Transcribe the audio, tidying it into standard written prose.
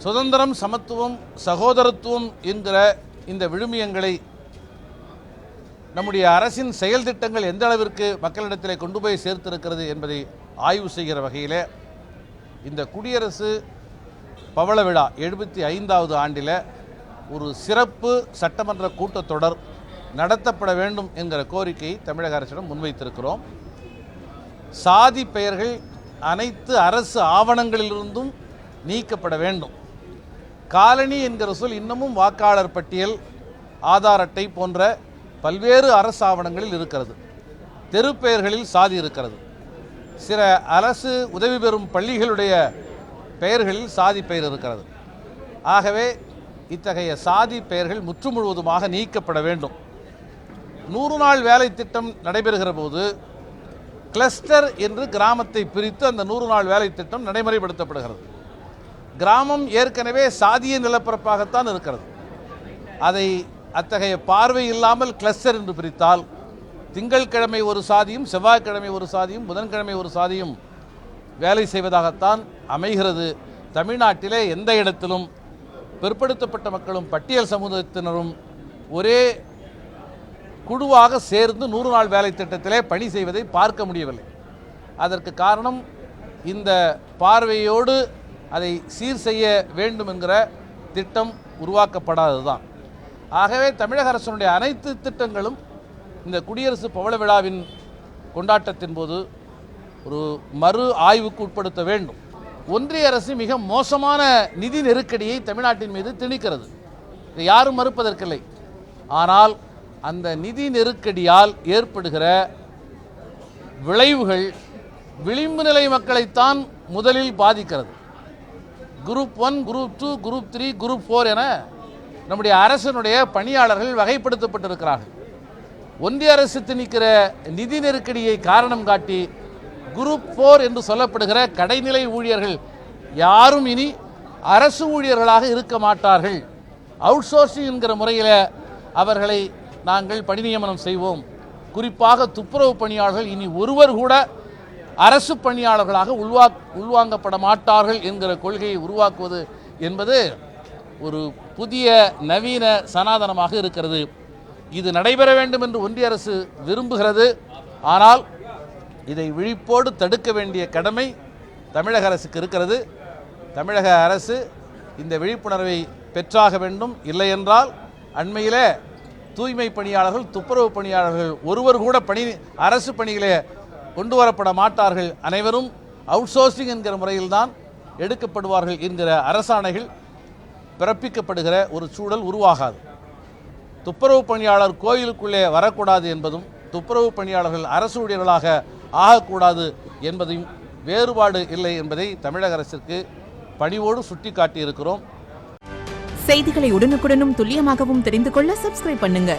சுதந்திரம், சமத்துவம், சகோதரத்துவம் என்கிற இந்த விழுமியங்களை நம்முடைய அரசின் செயல் திட்டங்கள் எந்த அளவிற்கு மக்களிடத்தில் கொண்டு போய் சேர்த்திருக்கிறது என்பதை ஆய்வு செய்கிற வகையில் இந்த குடியரசு பவள விழா 75வது ஆண்டில் ஒரு சிறப்பு சட்டமன்ற கூட்டத்தொடர் நடத்தப்பட வேண்டும் என்கிற கோரிக்கையை தமிழக அரசிடம் முன்வைத்திருக்கிறோம். சாதி பெயர்கள் அனைத்து அரசு ஆவணங்களிலிருந்தும் நீக்கப்பட வேண்டும். காலனி என்கிற சொல் இன்னமும் வாக்காளர் பட்டியல், ஆதார் அட்டை போன்ற பல்வேறு அரசு ஆவணங்களில் இருக்கிறது. தெரு பெயர்களில் சாதி இருக்கிறது. சில அரசு உதவி பெறும் பள்ளிகளுடைய பெயர்களில் சாதி பெயர் இருக்கிறது. ஆகவே இத்தகைய சாதி பெயர்கள் முற்றுமுழுவதுமாக நீக்கப்பட வேண்டும். 100 நாள் வேலை திட்டம் நடைபெறுகிற போது கிளஸ்டர் என்று கிராமத்தை பிரித்து அந்த 100 நாள் வேலை திட்டம் நடைமுறைப்படுத்தப்படுகிறது. கிராமம் ஏற்கனவே சாதிய நிலப்பரப்பாகத்தான் இருக்கிறது. அதை அத்தகைய பார்வை இல்லாமல் கிளஸ்டர் என்று பிரித்தால் திங்கட்கிழமை ஒரு சாதியும், செவ்வாய்க்கிழமை ஒரு சாதியும், புதன்கிழமை ஒரு சாதியும் வேலை செய்வதாகத்தான் அமைகிறது. தமிழ்நாட்டிலே எந்த இடத்திலும் பிற்படுத்தப்பட்ட மக்களும் பட்டியல் சமூகத்தினரும் ஒரே குழுவாக சேர்ந்து 100 நாள் வேலை திட்டத்திலே பணி செய்வதை பார்க்க முடியவில்லை. அதற்கு காரணம் இந்த பார்வையோடு அதை சீர் செய்ய வேண்டும் என்கிற திட்டம் உருவாக்கப்படாததுதான். ஆகவே தமிழக அரசினுடைய அனைத்து திட்டங்களும் இந்த குடியரசு பவள விழாவின் கொண்டாட்டத்தின் போது ஒரு மறு ஆய்வுக்கு உட்படுத்த வேண்டும். ஒன்றிய அரசு மிக மோசமான நிதி நெருக்கடியை தமிழ்நாட்டின் மீது திணிக்கிறது. இதை யாரும் மறுப்பதற்கில்லை. ஆனால் அந்த நிதி நெருக்கடியால் ஏற்படுகிற விளைவுகள் விளிம்பு நிலை மக்களைத்தான் முதலில் பாதிக்கிறது. குரூப் 1, குரூப் 2, குரூப் 3, குரூப் 4 என நம்முடைய அரசினுடைய பணியாளர்கள் வகைப்படுத்தப்பட்டிருக்கிறார்கள். ஒன்றிய அரசு திணிக்கிற நிதி நெருக்கடியை காரணம் காட்டி குரூப் 4 என்று சொல்லப்படுகிற கடைநிலை ஊழியர்கள் யாரும் இனி அரசு ஊழியர்களாக இருக்க மாட்டார்கள். அவுட் சோர்சிங் என்கிற முறையில் அவர்களை நாங்கள் பணி நியமனம் செய்வோம். குறிப்பாக துப்புரவு பணியாளர்கள் இனி ஒருவர் கூட அரசு பணியாளர்களாக உள்வாங்கப்பட மாட்டார்கள் என்கிற கொள்கையை உருவாக்குவது என்பது ஒரு புதிய நவீன சனாதனமாக இருக்கிறது. இது நடைபெற வேண்டும் என்று ஒன்றிய அரசு விரும்புகிறது. ஆனால் இதை விழிப்போடு தடுக்க வேண்டிய கடமை தமிழக அரசுக்கு இருக்கிறது. தமிழக அரசு இந்த விழிப்புணர்வை பெற்றாக வேண்டும். இல்லை என்றால் அண்மையில் தூய்மை பணியாளர்கள், துப்புரவு பணியாளர்கள் ஒருவர் கூட அரசு பணிகளே கொண்டு வரப்பட மாட்டார்கள். அனைவரும் அவுட் சோர்சிங் என்கிற முறையில்தான் எடுக்கப்படுவார்கள் என்கிற அரசாணைகள் பிறப்பிக்கப்படுகிற ஒரு சூழல் உருவாகாது. துப்புரவு பணியாளர் கோயிலுக்குள்ளே வரக்கூடாது என்பதும், துப்புரவு பணியாளர்கள் அரசு ஊழியர்களாக ஆகக்கூடாது என்பதையும் வேறுபாடு இல்லை என்பதை தமிழக அரசிற்கு பணிவோடு சுட்டிக்காட்டியிருக்கிறோம். செய்திகளை உடனுக்குடனும் துல்லியமாகவும் தெரிந்து கொள்ள சப்ஸ்கிரைப் பண்ணுங்க.